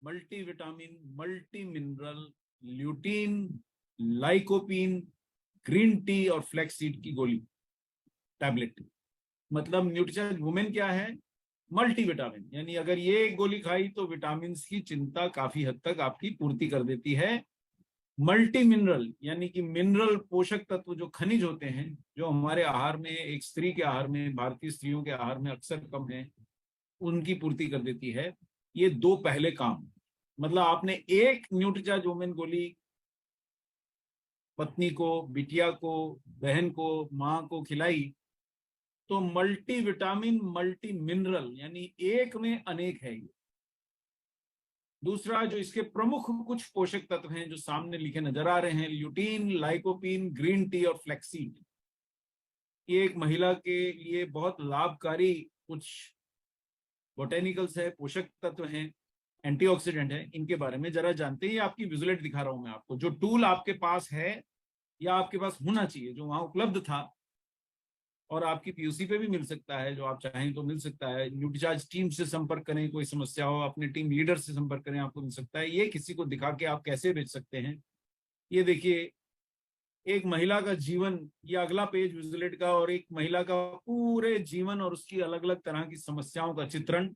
Multivitamin, multi mineral, lutein, lycopene, green tea और flax seed की गोली, टैबलेट। मतलब न्यूट्रीचार्ज वुमेन क्या है? मल्टीविटामिन, यानी अगर ये एक गोली खाई तो विटामिन की चिंता काफी हद तक आपकी पूर्ति कर देती है। मल्टी मिनरल, यानी कि मिनरल पोषक तत्व जो खनिज होते हैं, जो हमारे आहार में, एक स्त्री के आहार में, भारतीय स्त्रियों के आहार में अक्सर कम है, उनकी पूर्ति कर देती है। ये दो पहले काम। मतलब आपने एक न्यूट्रीचार्ज वुमेन गोली पत्नी को, बिटिया को, बहन को, माँ को खिलाई तो मल्टी विटामिन, मल्टी मिनरल, यानी एक में अनेक है ये। दूसरा, जो इसके प्रमुख कुछ पोषक तत्व हैं जो सामने लिखे नजर आ रहे हैं, ल्यूटीन, लाइकोपीन, ग्रीन टी और फ्लैक्सीड, ये एक महिला के लिए बहुत लाभकारी कुछ बोटेनिकल्स है, पोषक तत्व हैं, एंटीऑक्सीडेंट है। इनके बारे में जरा जानते हैं। ये आपकी विजुलेट दिखा रहा हूं मैं आपको, जो टूल आपके पास है या आपके पास होना चाहिए, जो वहां उपलब्ध था, और आपकी पीयूसी पे भी मिल सकता है, जो आप चाहें तो मिल सकता है। न्यूट्रीचार्ज टीम से संपर्क करें, कोई समस्या हो अपने टीम लीडर से संपर्क करें, आपको मिल सकता है। ये किसी को दिखा के आप कैसे बेच सकते हैं। ये देखिए, एक महिला का जीवन, ये अगला पेज विजुलेट का, और एक महिला का पूरे जीवन और उसकी अलग अलग तरह की समस्याओं का चित्रण।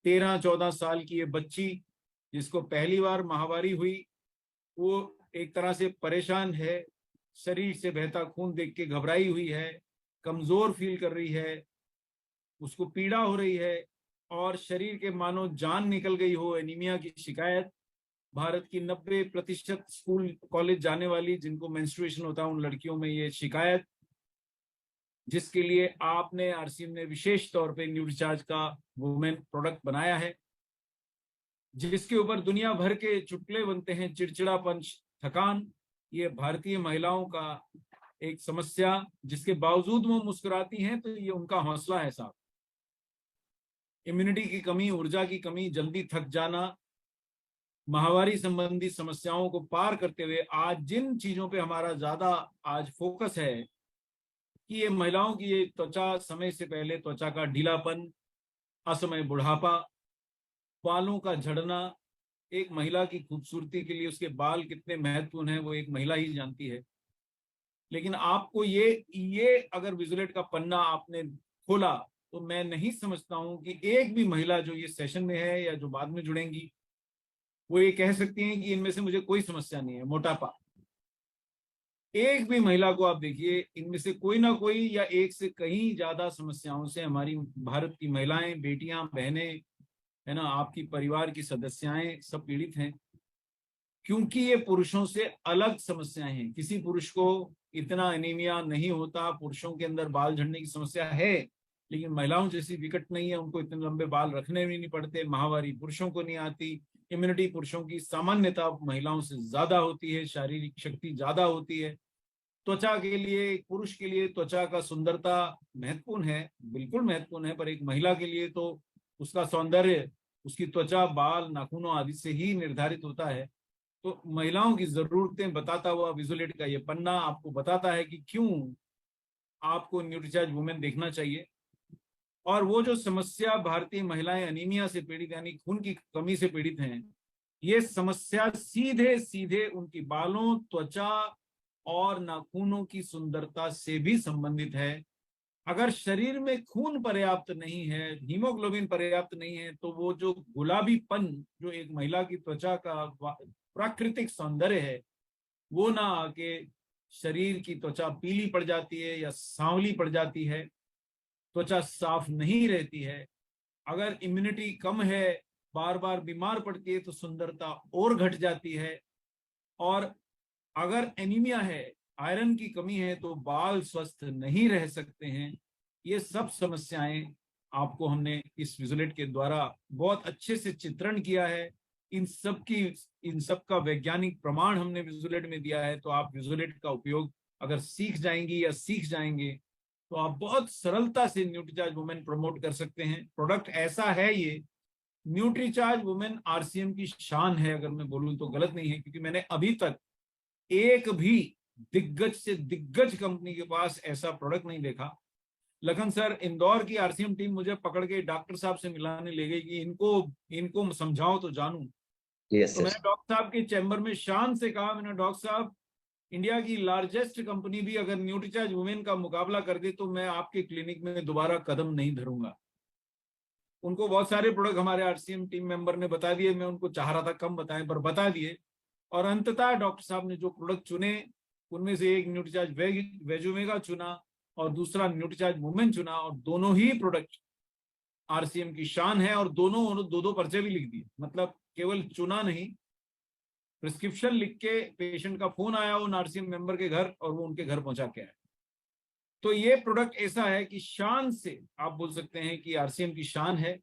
13-14 साल की ये बच्ची जिसको पहली बार माहवारी हुई, वो एक तरह से परेशान है, शरीर से बहता खून देख के घबराई हुई है, कमजोर फील कर रही है, उसको पीड़ा हो रही है, और शरीर के मानो जान निकल गई हो, एनीमिया की शिकायत। भारत की 90% स्कूल कॉलेज जाने वाली जिनको मेंस्ट्रुएशन होता है, उन लड़कियों में ये शिकायत, जिसके लिए आपने, आरसीएम ने विशेष तौर पे न्यूट्रीचार्ज का वुमेन प्रोडक्ट बनाया है, जिसके ऊपर दुनिया भर के चुटकुले बनते हैं। चिड़चिड़ापन, थकान, ये भारतीय महिलाओं का एक समस्या, जिसके बावजूद वो मुस्कुराती हैं तो ये उनका हौसला है साहब। इम्यूनिटी की कमी, ऊर्जा की कमी, जल्दी थक जाना, माहवारी संबंधी समस्याओं को पार करते हुए आज जिन चीजों पे हमारा ज्यादा आज फोकस है कि ये महिलाओं की ये त्वचा, समय से पहले त्वचा का ढीलापन, असमय बुढ़ापा, बालों का झड़ना। एक महिला की खूबसूरती के लिए उसके बाल कितने महत्वपूर्ण हैं वो एक महिला ही जानती है। लेकिन आपको ये अगर विजुलेट का पन्ना आपने खोला तो मैं नहीं समझता हूं कि एक भी महिला जो ये सेशन में है या जो बाद में जुड़ेंगी, वो ये कह सकती हैं कि इनमें से मुझे कोई समस्या नहीं है। मोटापा, एक भी महिला को आप देखिए, इनमें से कोई ना कोई या एक से कहीं ज्यादा समस्याओं से हमारी भारत की महिलाएं, बेटियां, बहनें, है ना, आपकी परिवार की सदस्याएं सब पीड़ित हैं, क्योंकि ये पुरुषों से अलग समस्याएं हैं। किसी पुरुष को इतना एनीमिया नहीं होता, पुरुषों के अंदर बाल झड़ने की समस्या है, लेकिन महिलाओं जैसी विकट नहीं है। उनको इतने लंबे बाल रखने भी नहीं पड़ते, माहवारी पुरुषों को नहीं आती, इम्यूनिटी पुरुषों की सामान्यता महिलाओं से ज्यादा होती है, शारीरिक शक्ति ज्यादा होती है। त्वचा के लिए, एक पुरुष के लिए त्वचा का सुंदरता महत्वपूर्ण है, बिल्कुल महत्वपूर्ण है, पर एक महिला के लिए तो उसका सौंदर्य उसकी त्वचा, बाल, नाखूनों आदि से ही निर्धारित होता है। तो महिलाओं की जरूरतें बताता हुआ विजुलेट का ये पन्ना आपको बताता है कि क्यों आपको न्यूट्रीचार्ज वुमेन देखना चाहिए। और वो जो समस्या भारतीय महिलाएं अनीमिया से पीड़ित, यानी खून की कमी से पीड़ित हैं, ये समस्या सीधे सीधे उनकी बालों, त्वचा और नाखूनों की सुंदरता से भी संबंधित है। अगर शरीर में खून पर्याप्त नहीं है, हीमोग्लोबिन पर्याप्त नहीं है, तो वो जो गुलाबीपन जो एक महिला की त्वचा का प्राकृतिक सौंदर्य है, वो ना आके शरीर की त्वचा पीली पड़ जाती है या सांवली पड़ जाती है, त्वचा साफ नहीं रहती है। अगर इम्यूनिटी कम है, बार बार बीमार पड़ती है, तो सुंदरता और घट जाती है। और अगर एनीमिया है, आयरन की कमी है, तो बाल स्वस्थ नहीं रह सकते हैं। ये सब समस्याएं आपको हमने इस विजुलेट के द्वारा बहुत अच्छे से चित्रण किया है। इन सब का वैज्ञानिक प्रमाण हमने विजुलेट में दिया है। तो आप विजुलेट का उपयोग अगर सीख जाएंगी या सीख जाएंगे तो आप बहुत सरलता से न्यूट्रीचार्ज वुमेन प्रमोट कर सकते हैं। प्रोडक्ट ऐसा है, ये न्यूट्रीचार्ज वुमेन आरसीएम की शान है, अगर मैं बोलूं तो गलत नहीं है, क्योंकि मैंने अभी तक एक भी दिग्गज से दिग्गज कंपनी के पास ऐसा प्रोडक्ट नहीं देखा लखन सर, इंदौर की आरसीएम टीम मुझे पकड़ के डॉक्टर साहब से मिलाने ले गई कि इनको इनको समझाओ तो जानूं। यस तो सर। मैंने डॉक्टर साहब के चैम्बर में शान से कहा, मैंने डॉक्टर साहब, इंडिया की लार्जेस्ट कंपनी भी अगर न्यूट्रीचार्ज वुमेन का मुकाबला कर दे तो मैं आपके क्लिनिक में दोबारा कदम नहीं धरूंगा। उनको बहुत सारे प्रोडक्ट हमारे आरसीएम टीम मेंबर ने बता दिए, मैं उनको चाह रहा था कम बताएं पर बता दिए। और अंततः डॉक्टर साहब ने जो प्रोडक्ट चुने उनमें से एक न्यूट्रीचार्ज वेजुमेगा चुना और दूसरा न्यूट्रीचार्ज वुमेन चुना, और दोनों ही प्रोडक्ट आरसीएम की शान है। और दोनों दो दो पर्चे भी लिख दिए, मतलब केवल चुना नहीं, प्रिस्क्रिप्शन लिख के पेशेंट का फोन आया उन आरसीएम मेंबर के घर और वो उनके घर पहुंचा के आया। तो ये प्रोडक्ट ऐसा है कि शान से आप बोल सकते हैं कि आरसीएम की शान है।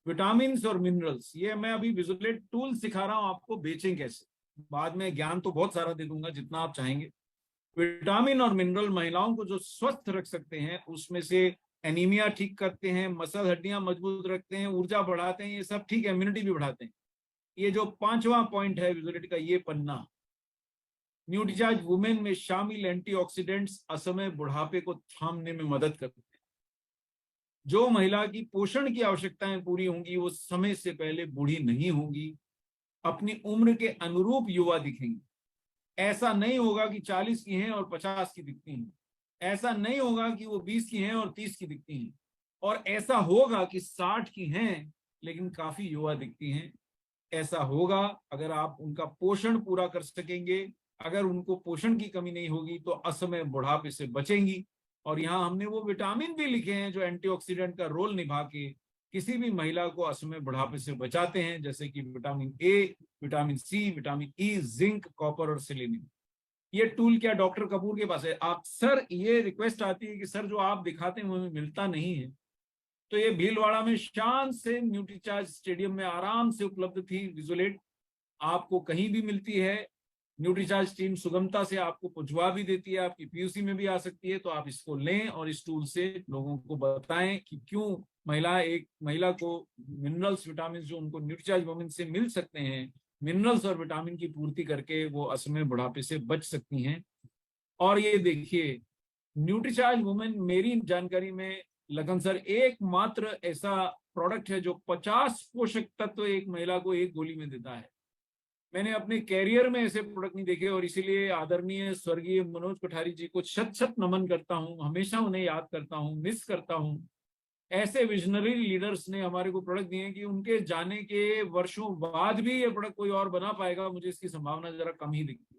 विटामिन और मिनरल्स, ये मैं अभी विजुलेट टूल सिखा रहा हूं आपको बेचें कैसे, बाद में ज्ञान तो बहुत सारा दे दूंगा जितना आप चाहेंगे। विटामिन और मिनरल महिलाओं को जो स्वस्थ रख सकते हैं, उसमें से एनीमिया ठीक करते हैं, मसल हड्डियां मजबूत रखते हैं, ऊर्जा बढ़ाते हैं, ये सब ठीक है, इम्यूनिटी भी बढ़ाते हैं। ये जो 5वां पॉइंट है विजुलेट का, ये पन्ना, न्यूट्रीचार्ज वुमेन में शामिल एंटीऑक्सीडेंट्स असमय बुढ़ापे को थामने में मदद करते हैं। जो महिला की पोषण की आवश्यकताएं पूरी होंगी वो समय से पहले बूढ़ी नहीं होंगी, अपनी उम्र के अनुरूप युवा दिखेंगी। ऐसा नहीं होगा कि 40 की हैं और 50 की दिखती हैं, ऐसा नहीं होगा कि वो 20 की हैं और 30 की दिखती हैं, और ऐसा होगा कि 60 की हैं लेकिन काफी युवा दिखती हैं। ऐसा होगा अगर आप उनका पोषण पूरा कर सकेंगे। अगर उनको पोषण की कमी नहीं होगी तो असमय बुढ़ापे से बचेंगी। और यहाँ हमने वो विटामिन भी लिखे हैं जो एंटीऑक्सीडेंट का रोल निभा के किसी भी महिला को असमय बुढ़ापे से बचाते हैं, जैसे कि vitamin A, vitamin C, vitamin E, zinc, copper और सेलेनियम। ये टूल क्या डॉक्टर कपूर के पास है? आप सर, ये रिक्वेस्ट आती है कि सर जो आप दिखाते हैं वो हमें मिलता नहीं है। तो ये भीलवाड़ा में शान से न्यूट्रीचार्ज स्टेडियम में आराम से उपलब्ध थी विजुलेट, आपको कहीं भी मिलती है। न्यूट्रीचार्ज टीम सुगमता से आपको पहुंचवा भी देती है, आपकी पीयूसी में भी आ सकती है। तो आप इसको लें और इस टूल से लोगों को बताएं कि क्यों एक महिला को मिनरल्स विटामिन जो उनको न्यूट्रीचार्ज वुमेन से मिल सकते हैं, मिनरल्स और विटामिन की पूर्ति करके वो असमय बुढ़ापे से बच सकती हैं। और ये देखिए, न्यूट्रीचार्ज वुमेन मेरी जानकारी में लगन सर एकमात्र ऐसा प्रोडक्ट है जो 50 पोषक तत्व एक महिला को एक गोली में देता है। मैंने अपने कैरियर में ऐसे प्रोडक्ट नहीं देखे, और इसीलिए आदरणीय स्वर्गीय मनोज कोठारी जी को शत शत नमन करता हूं, हमेशा उन्हें याद करता हूं, मिस करता हूं। ऐसे विजनरी लीडर्स ने हमारे को प्रोडक्ट दिए कि उनके जाने के वर्षों बाद भी ये प्रोडक्ट कोई और बना पाएगा, मुझे इसकी संभावना जरा कम ही दिखती है।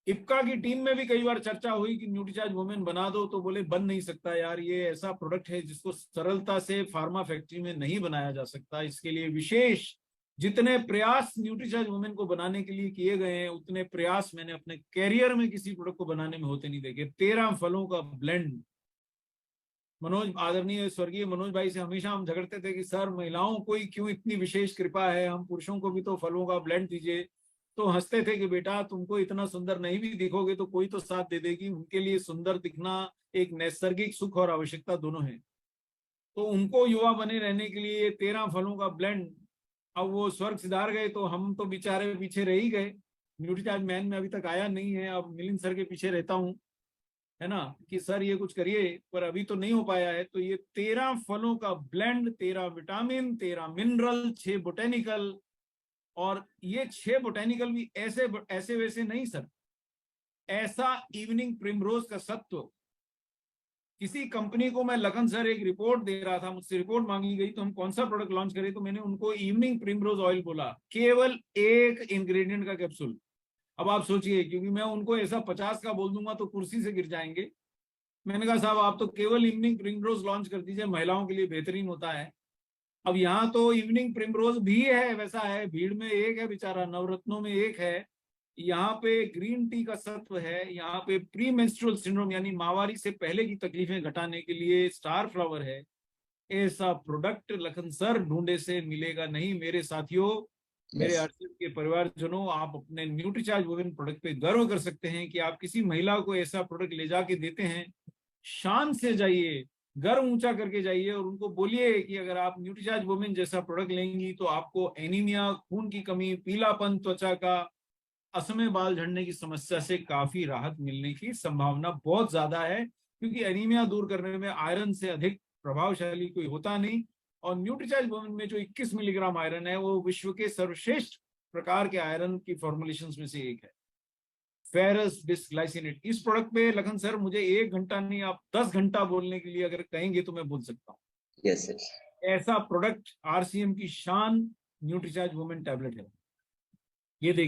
इप्का की टीम में भी कई बार चर्चा हुई कि न्यूट्रीचार्ज वुमेन बना दो, तो बोले बन नहीं सकता यार, ये ऐसा प्रोडक्ट है जिसको सरलता से फार्मा फैक्ट्री में नहीं बनाया जा सकता। इसके लिए विशेष जितने प्रयास न्यूट्रीचार्ज वुमेन को बनाने के लिए किए गए हैं, उतने प्रयास मैंने अपने कैरियर में किसी प्रोडक्ट को बनाने में होते नहीं देखे। 13 फलों का ब्लेंड। मनोज, आदरणीय स्वर्गीय मनोज भाई से हमेशा हम झगड़ते थे कि सर महिलाओं को ही क्यों इतनी विशेष कृपा है, हम पुरुषों को भी तो फलों का ब्लेंड दीजिए। तो हंसते थे कि बेटा तुमको इतना सुंदर नहीं भी दिखोगे तो कोई तो साथ दे देगी। उनके लिए सुंदर दिखना एक नैसर्गिक सुख और आवश्यकता दोनों है। तो उनको युवा बने रहने के लिए 13 फलों का ब्लेंड, अब वो स्वर्ग सिधार गए तो हम तो बेचारे पीछे रह ही गए। न्यूट्रीचार्ज मैन में अभी तक आया नहीं है, अब मिलिंद सर के पीछे रहता हूँ, है ना, कि सर ये कुछ करिए, पर अभी तो नहीं हो पाया है। तो ये 13 फलों का ब्लेंड, 13 विटामिन, 13 मिनरल, 6 बोटेनिकल, और ये 6 बोटेनिकल भी ऐसे ऐसे वैसे नहीं सर, ऐसा इवनिंग प्रिमरोज का सत्व। किसी कंपनी को मैं लखन सर एक रिपोर्ट दे रहा था, मुझसे रिपोर्ट मांगी गई तो हम कौन सा प्रोडक्ट लॉन्च करें, तो मैंने उनको इवनिंग प्रिमरोज ऑयल बोला, केवल एक इंग्रेडिएंट का कैप्सूल। अब आप सोचिए, क्योंकि मैं उनको ऐसा 50 का बोल दूंगा तो कुर्सी से गिर जाएंगे। मैंने कहा साहब आप तो केवल इवनिंग प्रिमरोज लॉन्च कर दीजिए, महिलाओं के लिए बेहतरीन होता है। अब यहाँ तो इवनिंग प्रिमरोज भी है, वैसा है, भीड़ में एक है बेचारा, नवरत्नों में एक है। यहाँ पे ग्रीन टी का सत्व है, यहाँ पे प्री मेंस्ट्रुअल सिंड्रोम यानी माहवारी से पहले की तकलीफें घटाने के लिए स्टार फ्लावर है। ऐसा प्रोडक्ट लखन सर ढूंढे से मिलेगा नहीं। मेरे साथियों, मेरे यस। आरसीएम के परिवारजनों, आप अपने न्यूट्रीचार्ज वुमेन प्रोडक्ट पे गर्व कर सकते हैं कि आप किसी महिला को ऐसा प्रोडक्ट ले जाके देते हैं। शान से जाइए, गर्व ऊंचा करके जाइए और उनको बोलिए कि अगर आप न्यूट्रीचार्ज वुमेन जैसा प्रोडक्ट लेंगी तो आपको एनीमिया, खून की कमी, पीलापन त्वचा का, असमय बाल झड़ने की समस्या से काफी राहत मिलने की संभावना बहुत ज्यादा है, क्योंकि एनीमिया दूर करने में आयरन से अधिक प्रभावशाली कोई होता नहीं। और न्यूट्रीचार्ज वुमन में जो 21 मिलीग्राम आयरन है वो विश्व के सर्वश्रेष्ठ प्रकार के आयरन की फॉर्मुलेशंस में से एक है, फेरस बिस्ग्लाइसिनेट। इस प्रोडक्ट पे लखन सर मुझे 1 घंटा नहीं, आप 10 घंटा बोलने के लिए अगर कहेंगे तो मैं बोल सकता हूँ। Yes sir. ऐसा प्रोडक्ट आरसीएम की शान न्यूट्रीचार्ज वुमेन टैबलेट है। ये देखिए।